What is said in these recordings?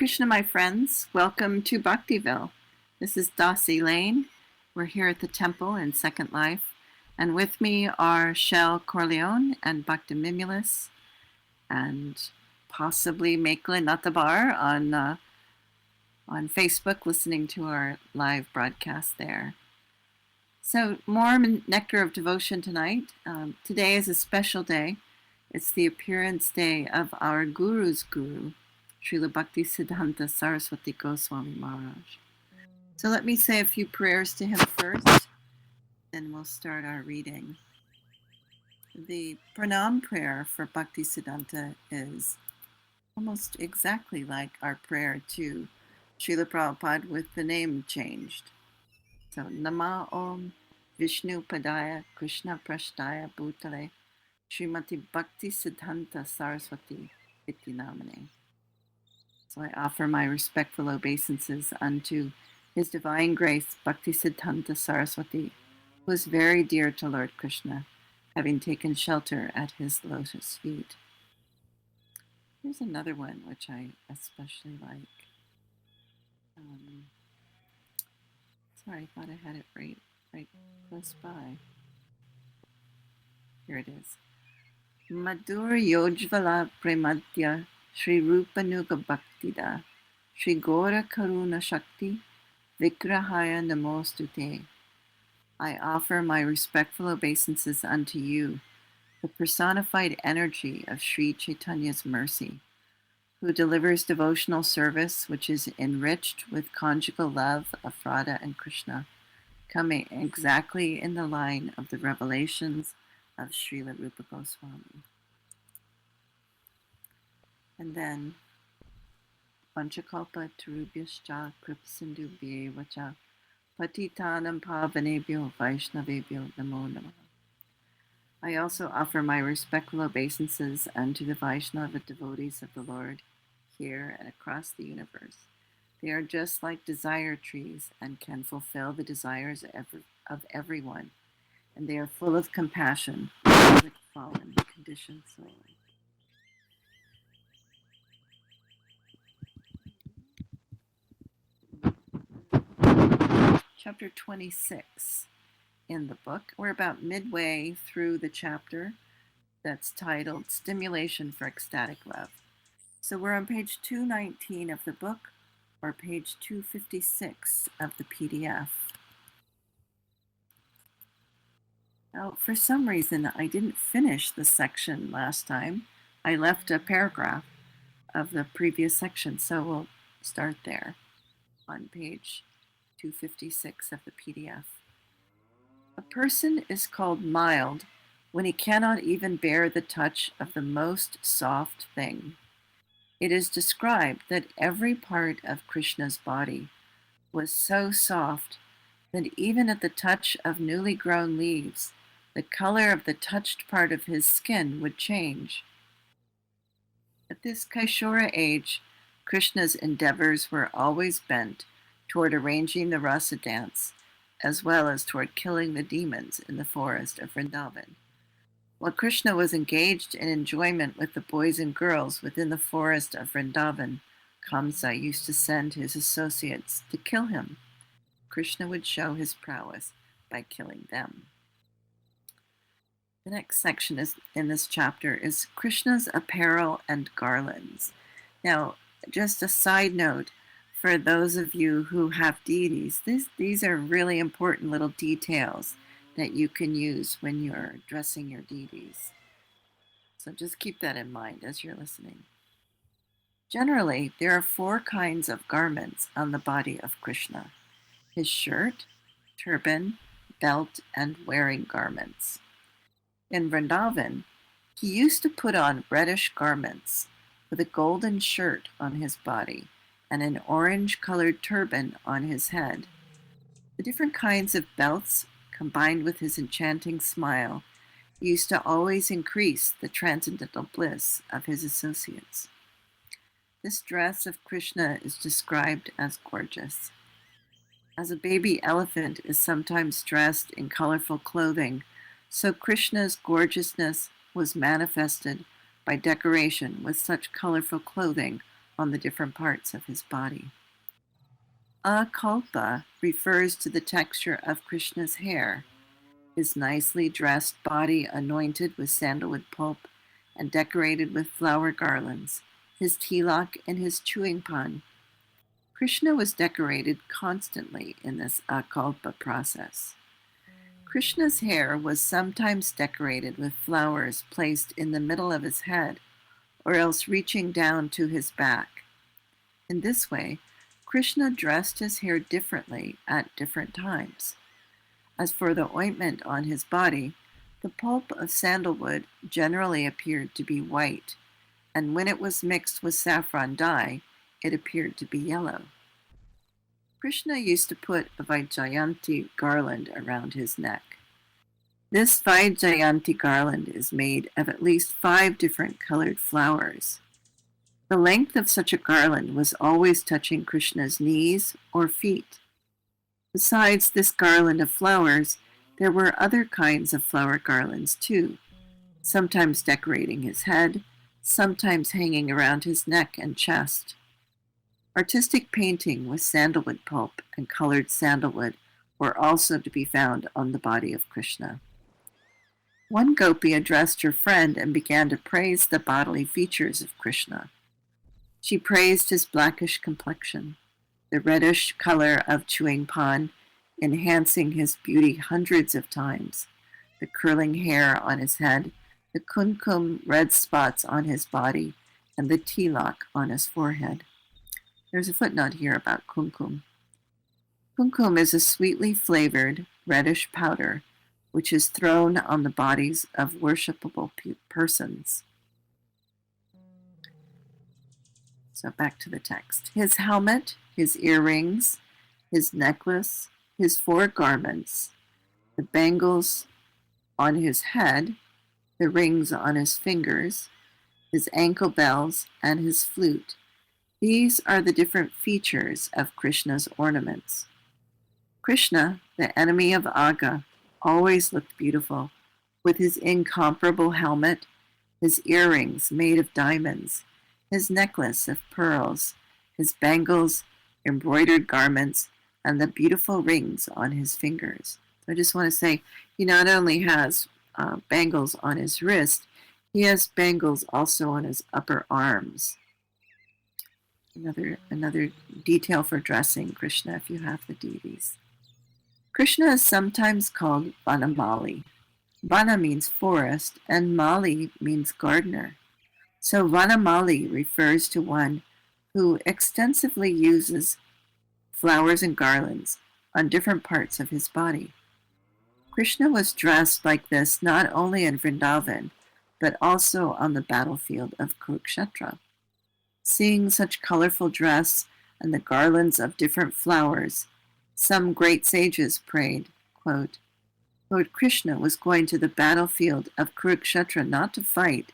Krishna, my friends. Welcome to Bhaktiville. This is Dasi Lane. We're here at the temple in Second Life. And with me are Shell Corleone and Bhaktimimulus and possibly Makelin Natabar on Facebook, listening to our live broadcast there. So more Nectar of Devotion tonight. Today is a special day. It's the appearance day of our Guru's Guru, Srila Bhaktisiddhanta Saraswati Goswami Maharaj. So let me say a few prayers to him first, then we'll start our reading. The pranam prayer for Bhaktisiddhanta is almost exactly like our prayer to Srila Prabhupada with the name changed. So Nama Om Vishnu Padaya Krishna Prashtaya Bhutale Srimati Bhaktisiddhanta Saraswati Iti Namane. So I offer my respectful obeisances unto His Divine Grace Bhaktisiddhanta Saraswati, who is very dear to Lord Krishna, having taken shelter at his lotus feet. Here's another one which I especially like. Sorry, I thought I had it right close by. Here it is. Madhur Yojvala Premadya Sri Rupanuga Bhaktida Sri Gora Karuna Shakti Vigrahaya Namostute. I offer my respectful obeisances unto you, the personified energy of Sri Chaitanya's mercy, who delivers devotional service which is enriched with conjugal love of Radha and Krishna, coming exactly in the line of the revelations of Srila Rupa Goswami. And then, Panchakalpa Tarubhyascha Kripsindubhye Vacha Patitanam Pavanebhyo Vaishnavebhyo Namo Namaha. I also offer my respectful obeisances unto the Vaishnava devotees of the Lord here and across the universe. They are just like desire trees and can fulfill the desires of everyone, and they are full of compassion for the fallen, conditioned soul. Chapter 26 in the book. We're about midway through the chapter that's titled Stimulation for Ecstatic Love. So we're on page 219 of the book, or page 256 of the PDF. Now, for some reason, I didn't finish the section last time. I left a paragraph of the previous section, so we'll start there on page 256 of the PDF. A person is called mild when he cannot even bear the touch of the most soft thing. It is described that every part of Krishna's body was so soft that even at the touch of newly grown leaves, the color of the touched part of his skin would change. At this Kaishora age, Krishna's endeavors were always bent toward arranging the rasa dance, as well as toward killing the demons in the forest of Vrindavan. While Krishna was engaged in enjoyment with the boys and girls within the forest of Vrindavan, Kamsa used to send his associates to kill him. Krishna would show his prowess by killing them. The next section in this chapter is Krishna's apparel and garlands. Now, just a side note, for those of you who have deities, these are really important little details that you can use when you're dressing your deities. So just keep that in mind as you're listening. Generally, there are 4 kinds of garments on the body of Krishna: his shirt, turban, belt, and wearing garments. In Vrindavan, he used to put on reddish garments with a golden shirt on his body and an orange-colored turban on his head. The different kinds of belts, combined with his enchanting smile, used to always increase the transcendental bliss of his associates. This dress of Krishna is described as gorgeous. As a baby elephant is sometimes dressed in colorful clothing, so Krishna's gorgeousness was manifested by decoration with such colorful clothing on the different parts of his body. Akalpa refers to the texture of Krishna's hair, his nicely dressed body anointed with sandalwood pulp and decorated with flower garlands, his tilak and his chewing pan. Krishna was decorated constantly in this akalpa process. Krishna's hair was sometimes decorated with flowers placed in the middle of his head or else reaching down to his back. In this way, Krishna dressed his hair differently at different times. As for the ointment on his body, the pulp of sandalwood generally appeared to be white, and when it was mixed with saffron dye, it appeared to be yellow. Krishna used to put a Vaijayanti garland around his neck. This Vaijayanti garland is made of at least 5 different colored flowers. The length of such a garland was always touching Krishna's knees or feet. Besides this garland of flowers, there were other kinds of flower garlands too, sometimes decorating his head, sometimes hanging around his neck and chest. Artistic painting with sandalwood pulp and colored sandalwood were also to be found on the body of Krishna. One gopi addressed her friend and began to praise the bodily features of Krishna. She praised his blackish complexion, the reddish color of chewing pan, enhancing his beauty hundreds of times, the curling hair on his head, the kumkum red spots on his body, and the tilak on his forehead. There's a footnote here about kumkum. Kumkum is a sweetly flavored reddish powder which is thrown on the bodies of worshipable persons. So back to the text. His helmet, his earrings, his necklace, his 4 garments, the bangles on his head, the rings on his fingers, his ankle bells, and his flute. These are the different features of Krishna's ornaments. Krishna, the enemy of Aga, always looked beautiful, with his incomparable helmet, his earrings made of diamonds, his necklace of pearls, his bangles, embroidered garments, and the beautiful rings on his fingers. I just want to say, he not only has bangles on his wrist, he has bangles also on his upper arms. Another detail for dressing Krishna if you have the deities. Krishna is sometimes called Vanamali. Vana means forest, and Mali means gardener. So Vanamali refers to one who extensively uses flowers and garlands on different parts of his body. Krishna was dressed like this not only in Vrindavan, but also on the battlefield of Kurukshetra. Seeing such colorful dress and the garlands of different flowers, some great sages prayed, quote, Lord Krishna was going to the battlefield of Kurukshetra not to fight,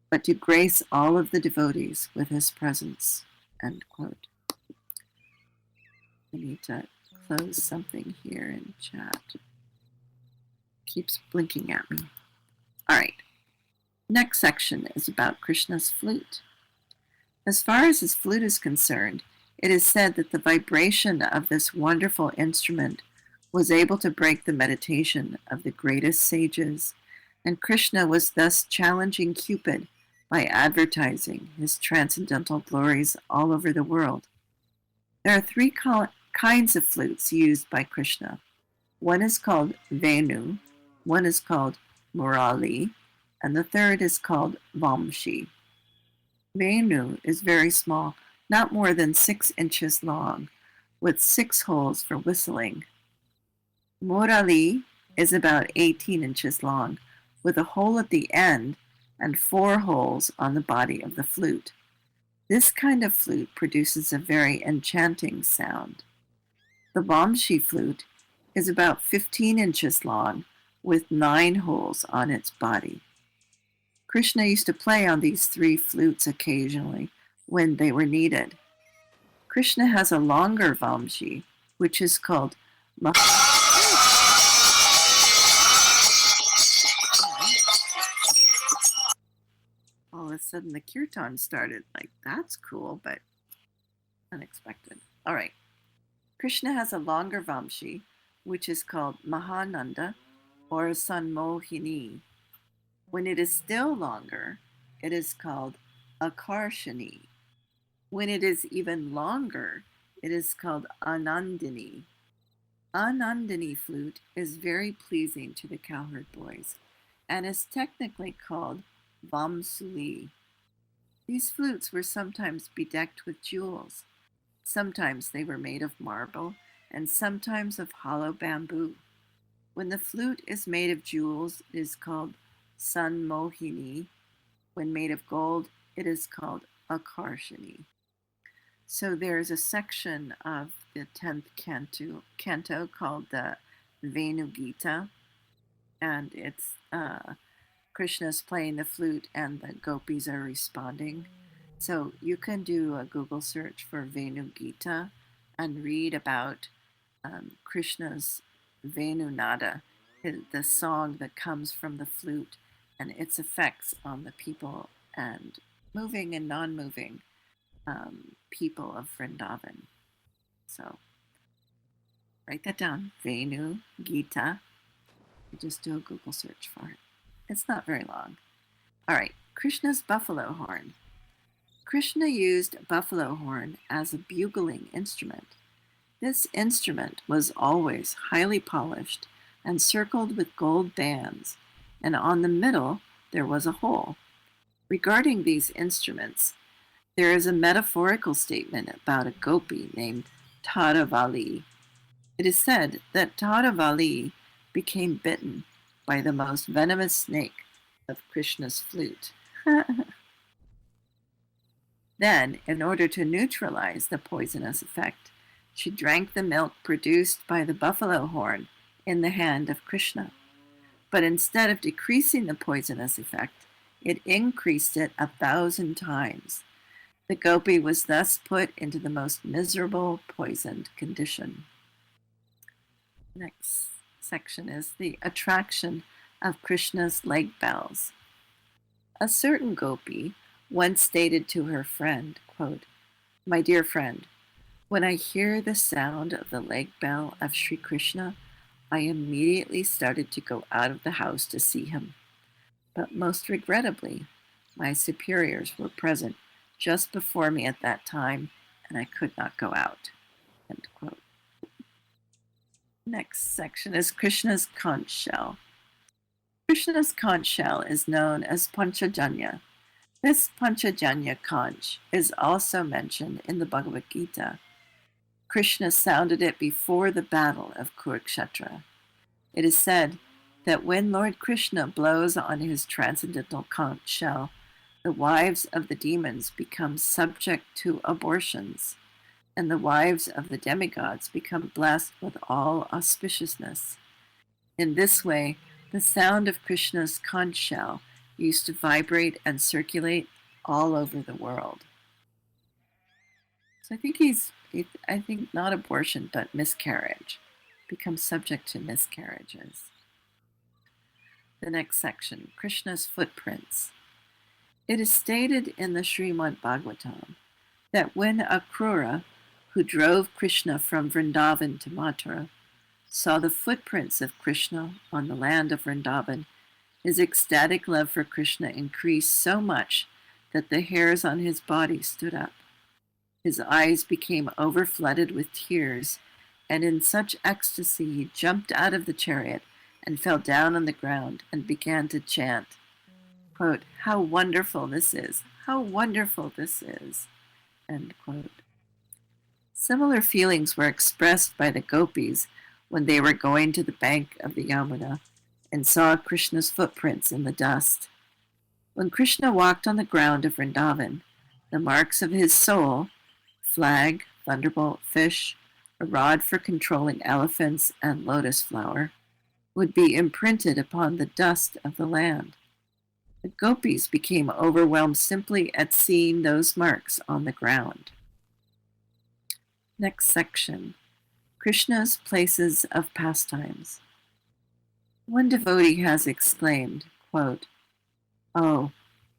but to grace all of the devotees with his presence, end quote. I need to close something here in chat. Keeps blinking at me. All right. Next section is about Krishna's flute. As far as his flute is concerned, it is said that the vibration of this wonderful instrument was able to break the meditation of the greatest sages, and Krishna was thus challenging Cupid by advertising his transcendental glories all over the world. There are 3 kinds of flutes used by Krishna. One is called Venu, one is called Murali, and the third is called Vamshi. Venu is very small, not more than 6 inches long, with 6 holes for whistling. Murali is about 18 inches long, with a hole at the end and 4 holes on the body of the flute. This kind of flute produces a very enchanting sound. The Vamshi flute is about 15 inches long, with 9 holes on its body. Krishna used to play on these 3 flutes occasionally when they were needed. Krishna has a longer Vamshi, which is called all of a sudden the kirtan started. Like, that's cool, but Unexpected. All right. Krishna has a longer Vamshi, which is called Mahananda or Sanmohini. When it is still longer, it is called Akarshani. When it is even longer, it is called Anandini. Anandini flute is very pleasing to the cowherd boys and is technically called Vamsuli. These flutes were sometimes bedecked with jewels. Sometimes they were made of marble and sometimes of hollow bamboo. When the flute is made of jewels, it is called Sanmohini. When made of gold, it is called Akarshani. So there's a section of the 10th canto called the Venu Gita, and it's Krishna's playing the flute and the gopis are responding. So you can do a Google search for Venu Gita and read about Krishna's Venu Nada, the song that comes from the flute, and its effects on the people and moving and non-moving people of Vrindavan. So write that down, Venu Gita. You just do a Google search for it. It's not very long. All right, Krishna's buffalo horn. Krishna used a buffalo horn as a bugling instrument. This instrument was always highly polished and circled with gold bands, and on the middle there was a hole. Regarding these instruments, there is a metaphorical statement about a gopi named Taravali. It is said that Taravali became bitten by the most venomous snake of Krishna's flute. Then, in order to neutralize the poisonous effect, she drank the milk produced by the buffalo horn in the hand of Krishna. But instead of decreasing the poisonous effect, it increased it 1,000 times. The gopi was thus put into the most miserable, poisoned condition. Next section is the attraction of Krishna's leg bells. A certain gopi once stated to her friend, quote, "My dear friend, when I hear the sound of the leg bell of Sri Krishna, I immediately started to go out of the house to see him. But most regrettably, my superiors were present just before me at that time, and I could not go out." End quote. Next section is Krishna's conch shell. Krishna's conch shell is known as Panchajanya. This Panchajanya conch is also mentioned in the Bhagavad Gita. Krishna sounded it before the battle of Kurukshetra. It is said that when Lord Krishna blows on his transcendental conch shell, the wives of the demons become subject to abortions, and the wives of the demigods become blessed with all auspiciousness. In this way, the sound of Krishna's conch shell used to vibrate and circulate all over the world. So I think not abortion, but miscarriage, becomes subject to miscarriages. The next section, Krishna's footprints. It is stated in the Srimad Bhagavatam that when Akrura, who drove Krishna from Vrindavan to Mathura, saw the footprints of Krishna on the land of Vrindavan, his ecstatic love for Krishna increased so much that the hairs on his body stood up. His eyes became overflooded with tears, and in such ecstasy he jumped out of the chariot and fell down on the ground and began to chant, quote, "How wonderful this is! How wonderful this is!" End quote. Similar feelings were expressed by the gopis when they were going to the bank of the Yamuna and saw Krishna's footprints in the dust. When Krishna walked on the ground of Vrindavan, the marks of his soul, flag, thunderbolt, fish, a rod for controlling elephants, and lotus flower, would be imprinted upon the dust of the land. The gopis became overwhelmed simply at seeing those marks on the ground. Next section, Krishna's places of pastimes. One devotee has exclaimed, quote, "Oh,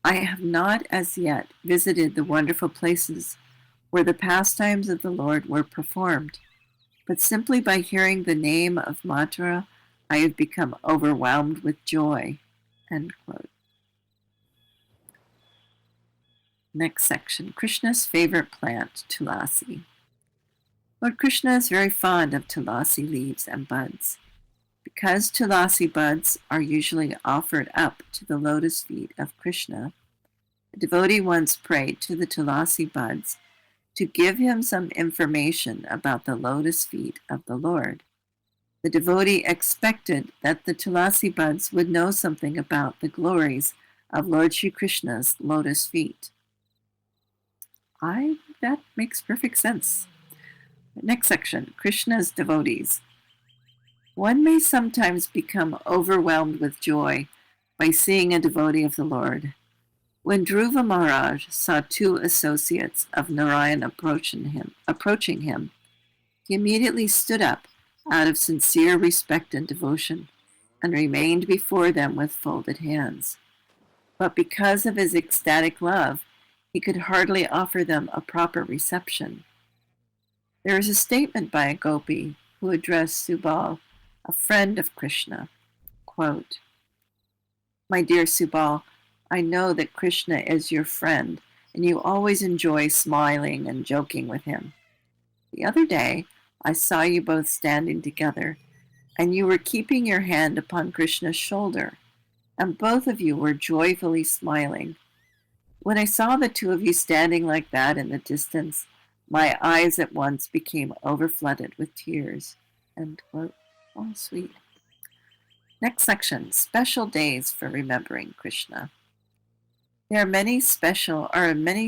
I have not as yet visited the wonderful places where the pastimes of the Lord were performed, but simply by hearing the name of Mathura, I have become overwhelmed with joy. End quote. Next section, Krishna's favorite plant, tulasi. Lord Krishna is very fond of tulasi leaves and buds. Because tulasi buds are usually offered up to the lotus feet of Krishna, a devotee once prayed to the tulasi buds to give him some information about the lotus feet of the Lord. The devotee expected that the tulasi buds would know something about the glories of Lord Shri Krishna's lotus feet. That makes perfect sense. Next section, Krishna's devotees. One may sometimes become overwhelmed with joy by seeing a devotee of the Lord. When Dhruva Maharaj saw two associates of Narayan approaching him, he immediately stood up out of sincere respect and devotion and remained before them with folded hands. But because of his ecstatic love, he could hardly offer them a proper reception. There is a statement by a gopi who addressed Subal, a friend of Krishna, quote, "My dear Subal, I know that Krishna is your friend, and you always enjoy smiling and joking with him. The other day, I saw you both standing together, and you were keeping your hand upon Krishna's shoulder, and both of you were joyfully smiling. When I saw the two of you standing like that in the distance, my eyes at once became overflooded with tears." End quote. Oh, sweet. Next section, special days for remembering Krishna. There are many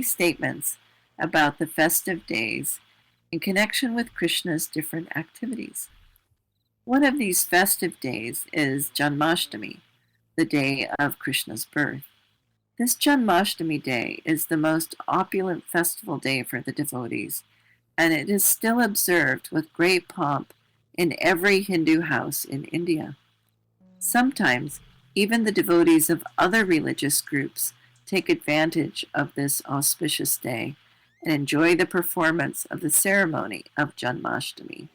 statements about the festive days in connection with Krishna's different activities. One of these festive days is Janmashtami, the day of Krishna's birth. This Janmashtami day is the most opulent festival day for the devotees, and it is still observed with great pomp in every Hindu house in India. Sometimes, even the devotees of other religious groups take advantage of this auspicious day and enjoy the performance of the ceremony of Janmashtami.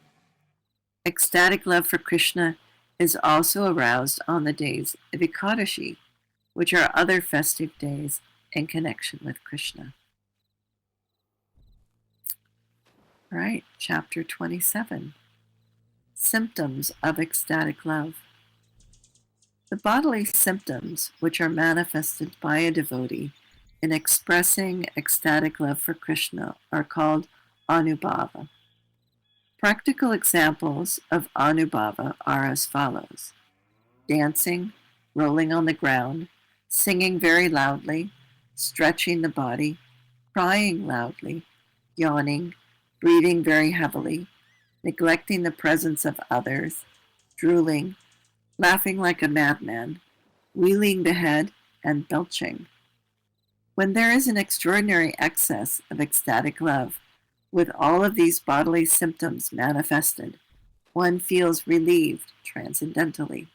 Ecstatic love for Krishna is also aroused on the days of Ekadashi, which are other festive days in connection with Krishna. All right, chapter 27, Symptoms of Ecstatic Love. The bodily symptoms which are manifested by a devotee in expressing ecstatic love for Krishna are called anubhava. Practical examples of anubhava are as follows: dancing, rolling on the ground, singing very loudly, stretching the body, crying loudly, yawning, breathing very heavily, neglecting the presence of others, drooling, laughing like a madman, wheeling the head, and belching. When there is an extraordinary excess of ecstatic love, with all of these bodily symptoms manifested, one feels relieved transcendentally.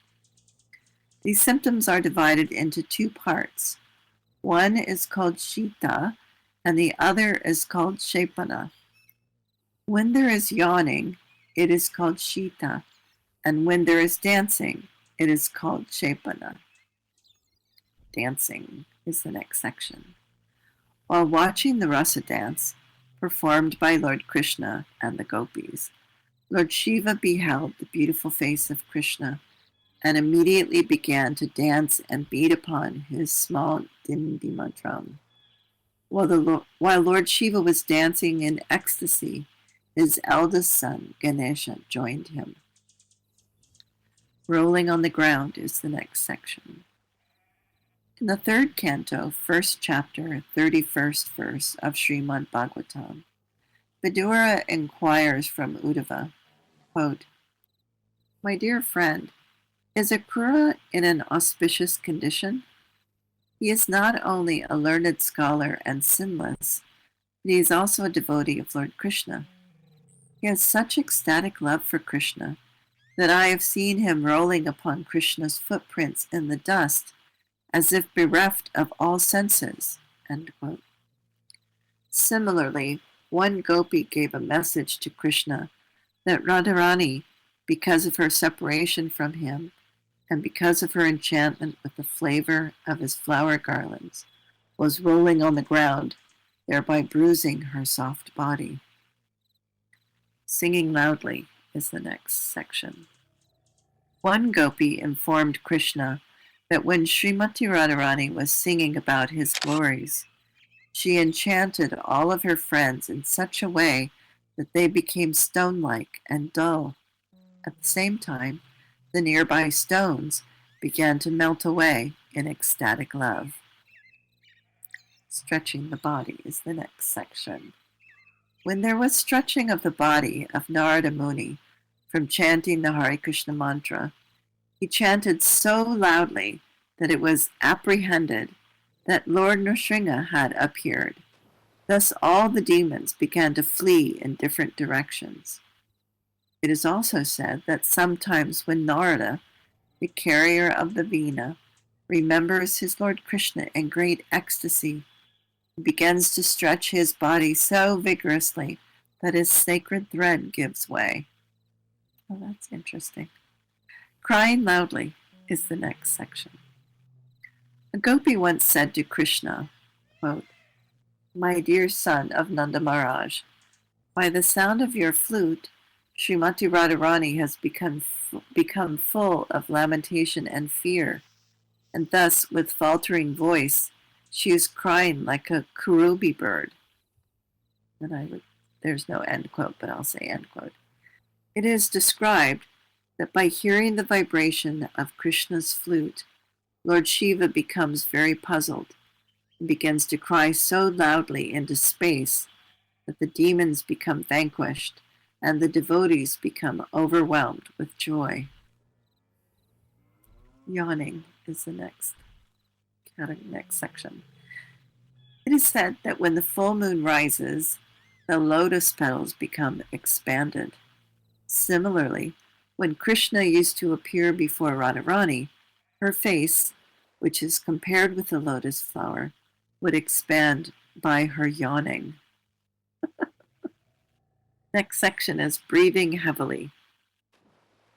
These symptoms are divided into two parts. One is called shita, and the other is called shepana. When there is yawning, it is called shita, and when there is dancing, it is called shepana. Dancing is the next section. While watching the rasa dance, performed by Lord Krishna and the gopis, Lord Shiva beheld the beautiful face of Krishna and immediately began to dance and beat upon his small dindima drum. While Lord Shiva was dancing in ecstasy, his eldest son, Ganesha, joined him. Rolling on the ground is the next section. In the third canto, first chapter, 31st verse of Srimad Bhagavatam, Vidura inquires from Uddhava, quote, "My dear friend, is Akrura in an auspicious condition? He is not only a learned scholar and sinless, but he is also a devotee of Lord Krishna. He has such ecstatic love for Krishna that I have seen him rolling upon Krishna's footprints in the dust as if bereft of all senses." End quote. Similarly, one gopi gave a message to Krishna that Radharani, because of her separation from him and because of her enchantment with the flavor of his flower garlands, was rolling on the ground, thereby bruising her soft body. Singing loudly is the next section. One gopi informed Krishna that when Srimati Radharani was singing about his glories, she enchanted all of her friends in such a way that they became stone-like and dull. At the same time, the nearby stones began to melt away in ecstatic love. Stretching the body is the next section. When there was stretching of the body of Narada Muni from chanting the Hare Krishna mantra, he chanted so loudly that it was apprehended that Lord Nrsimha had appeared. Thus all the demons began to flee in different directions. It is also said that sometimes when Narada, the carrier of the Veena, remembers his Lord Krishna in great ecstasy, he begins to stretch his body so vigorously that his sacred thread gives way. Oh, that's interesting. Crying loudly is the next section. A gopi once said to Krishna, quote, "My dear son of Nanda Maharaj, by the sound of your flute, Srimati Radharani has become full of lamentation and fear, and thus, with faltering voice, she is crying like a kurubi bird." And there's no end quote, but I'll say end quote. It is described that by hearing the vibration of Krishna's flute, Lord Shiva becomes very puzzled and begins to cry so loudly into space that the demons become vanquished and the devotees become overwhelmed with joy. Yawning is the next section. It is said that when the full moon rises, the lotus petals become expanded. Similarly, when Krishna used to appear before Radharani, her face, which is compared with the lotus flower, would expand by her yawning. Next section is breathing heavily.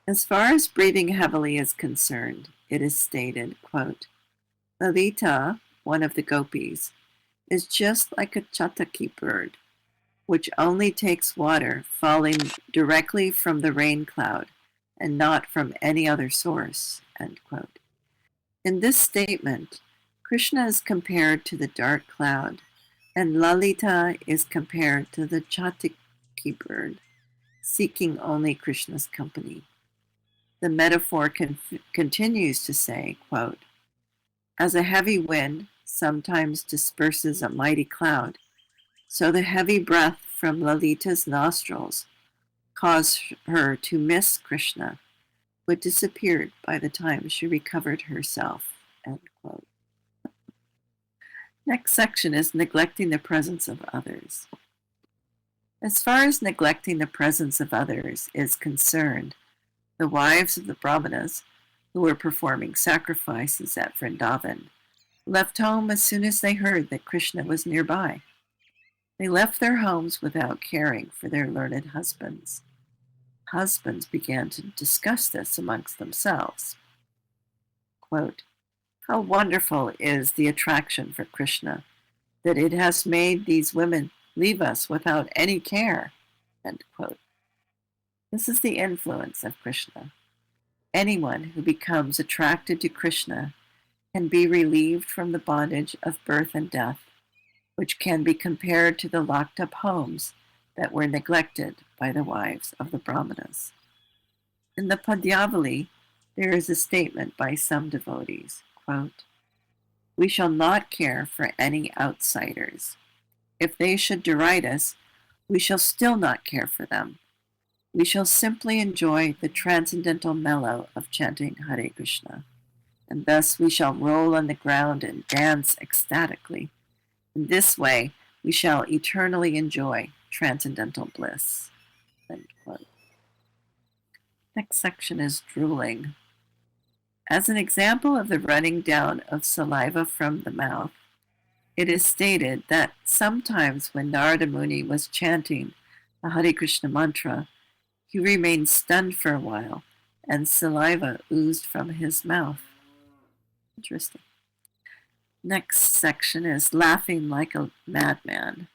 As far as breathing heavily is concerned, it is stated, quote, "Lalita, one of the gopis, is just like a chataki bird, which only takes water falling directly from the rain cloud and not from any other source," end quote. In this statement, Krishna is compared to the dark cloud, and Lalita is compared to the chataki bird, seeking only Krishna's company. The metaphor continues to say, quote, "As a heavy wind sometimes disperses a mighty cloud, so the heavy breath from Lalita's nostrils caused her to miss Krishna, but disappeared by the time she recovered herself," end quote. Next section is neglecting the presence of others. As far as neglecting the presence of others is concerned, the wives of the Brahmanas, who were performing sacrifices at Vrindavan, left home as soon as they heard that Krishna was nearby. They left their homes without caring for their learned husbands. Husbands began to discuss this amongst themselves. Quote, "How wonderful is the attraction for Krishna, that it has made these women leave us without any care," end quote. This is the influence of Krishna. Anyone who becomes attracted to Krishna can be relieved from the bondage of birth and death, which can be compared to the locked-up homes that were neglected by the wives of the Brahmanas. In the Padyavali, there is a statement by some devotees, quote, "We shall not care for any outsiders. If they should deride us, we shall still not care for them. We shall simply enjoy the transcendental mellow of chanting Hare Krishna, and thus we shall roll on the ground and dance ecstatically. In this way, we shall eternally enjoy transcendental bliss." End quote. Next section is drooling. As an example of the running down of saliva from the mouth, It is stated that sometimes when Narada Muni was chanting the Hare Krishna mantra, he remained stunned for a while, and saliva oozed from his mouth. Interesting. Next section is laughing like a madman.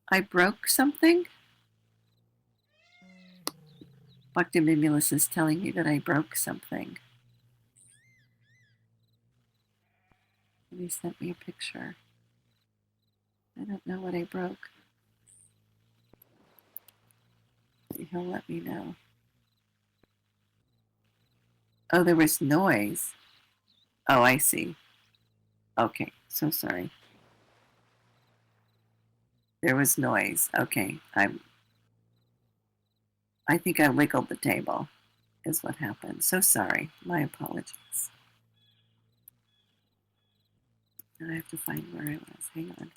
I broke something? Bhakti Mimulus is telling me that I broke something. And he sent me a picture. I don't know what I broke. He'll let me know. Oh, there was noise. Oh, I see. Okay, so sorry. There was noise. Okay, I think I wiggled the table is what happened. So sorry. My apologies. Now I have to find where I was. Hang on.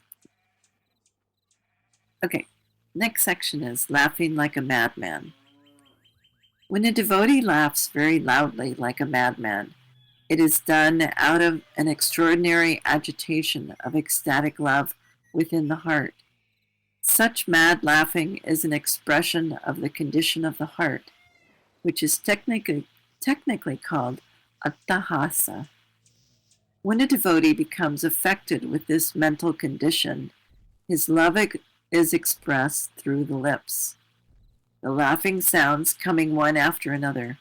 Okay, next section is laughing like a madman. When a devotee laughs very loudly like a madman, it is done out of an extraordinary agitation of ecstatic love within the heart. Such mad laughing is an expression of the condition of the heart, which is technically called attahasa. When a devotee becomes affected with this mental condition, his love is expressed through the lips. The laughing sounds, coming one after another,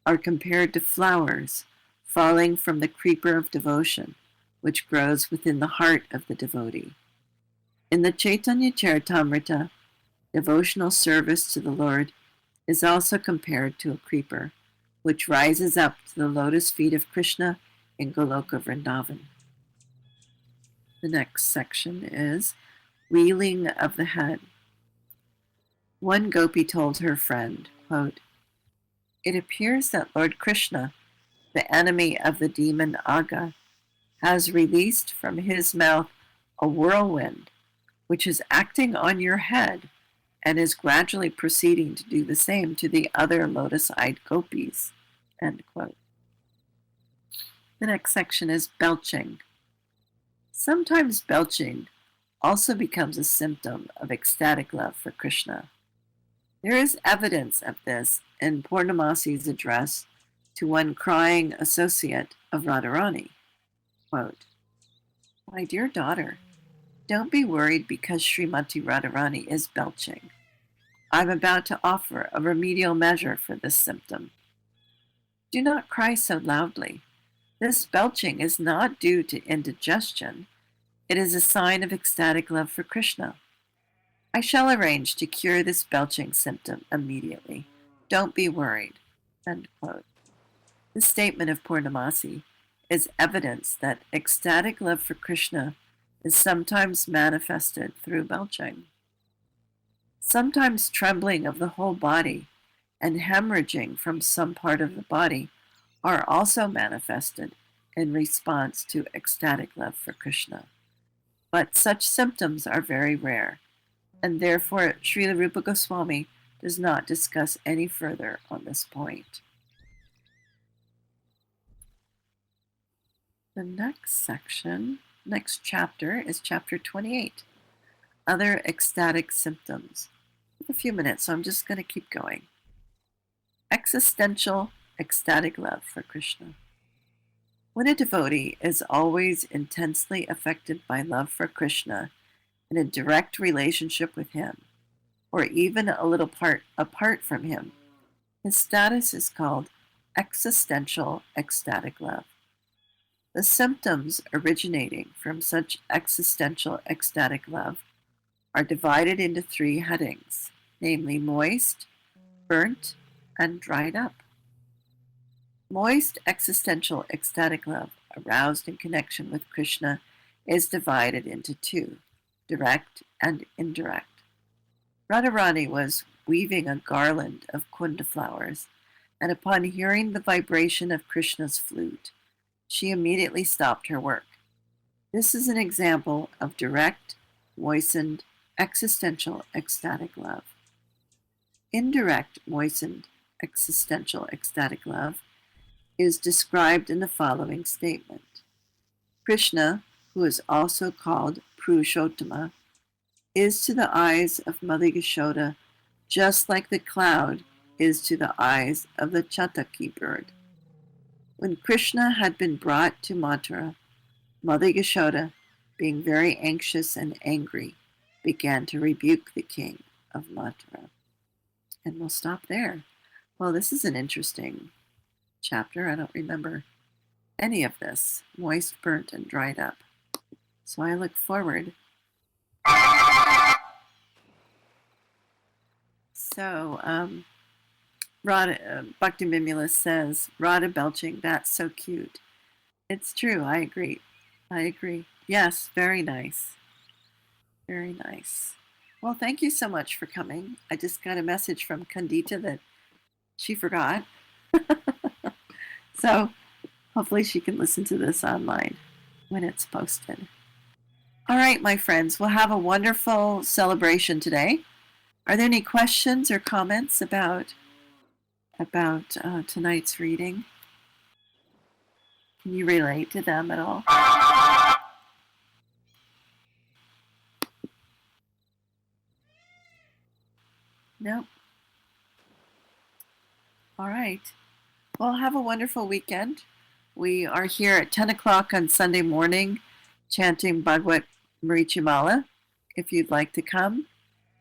are compared to flowers falling from the creeper of devotion, which grows within the heart of the devotee. In the Chaitanya Charitamrita, devotional service to the Lord is also compared to a creeper, which rises up to the lotus feet of Krishna in Goloka Vrindavan. The next section is wheeling of the head. One gopi told her friend, quote, "It appears that Lord Krishna, the enemy of the demon Aga, has released from his mouth a whirlwind, which is acting on your head and is gradually proceeding to do the same to the other lotus-eyed gopis." End quote. The next section is belching. Sometimes belching also becomes a symptom of ecstatic love for Krishna. There is evidence of this in Purnamasi's address to one crying associate of Radharani. Quote, "My dear daughter, don't be worried because Srimati Radharani is belching. I'm about to offer a remedial measure for this symptom. Do not cry so loudly. This belching is not due to indigestion. It is a sign of ecstatic love for Krishna. I shall arrange to cure this belching symptom immediately. Don't be worried." End quote. The statement of Purnamasi is evidence that ecstatic love for Krishna is sometimes manifested through belching. Sometimes trembling of the whole body and hemorrhaging from some part of the body are also manifested in response to ecstatic love for Krishna. But such symptoms are very rare, and therefore Srila Rupa Goswami does not discuss any further on this point. The next chapter is chapter 28, Other Ecstatic Symptoms. I have a few minutes, so I'm just going to keep going. Existential ecstatic love for Krishna. When a devotee is always intensely affected by love for Krishna in a direct relationship with him, or even a little apart from him, his status is called existential ecstatic love. The symptoms originating from such existential ecstatic love are divided into three headings, namely moist, burnt, and dried up. Moist existential ecstatic love aroused in connection with Krishna is divided into two, direct and indirect. Radharani was weaving a garland of kunda flowers, and upon hearing the vibration of Krishna's flute, she immediately stopped her work. This is an example of direct, moistened, existential ecstatic love. Indirect, moistened, existential ecstatic love is described in the following statement. Krishna, who is also called Purushottama, is to the eyes of Mother Yashoda just like the cloud is to the eyes of the Chataki bird. When Krishna had been brought to Mathura, Mother Yashoda, being very anxious and angry, began to rebuke the king of Mathura. And we'll stop there. Well, this is an interesting chapter. I don't remember any of this. Moist, burnt, and dried up. So I look forward. So, Bhakti Mimula says, Radha belching, that's so cute. It's true. I agree. I agree. Yes, very nice. Very nice. Well, thank you so much for coming. I just got a message from Kandita that she forgot. So hopefully she can listen to this online when it's posted. All right, my friends, we'll have a wonderful celebration today. Are there any questions or comments about tonight's reading? Can you relate to them at all? Nope. All right. Well, have a wonderful weekend. We are here at 10 o'clock on Sunday morning chanting Bhagavad Marichimala if you'd like to come.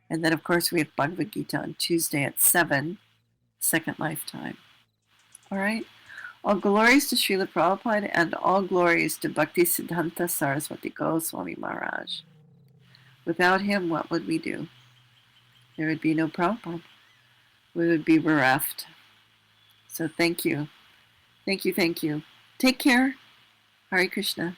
And then, of course, we have Bhagavad Gita on Tuesday at 7, Second Lifetime. All right. All glories to Srila Prabhupada and all glories to Bhakti Siddhanta Saraswati Goswami Maharaj. Without him, what would we do? There would be no Prabhupada. We would be bereft. So thank you. Thank you, thank you. Take care. Hare Krishna.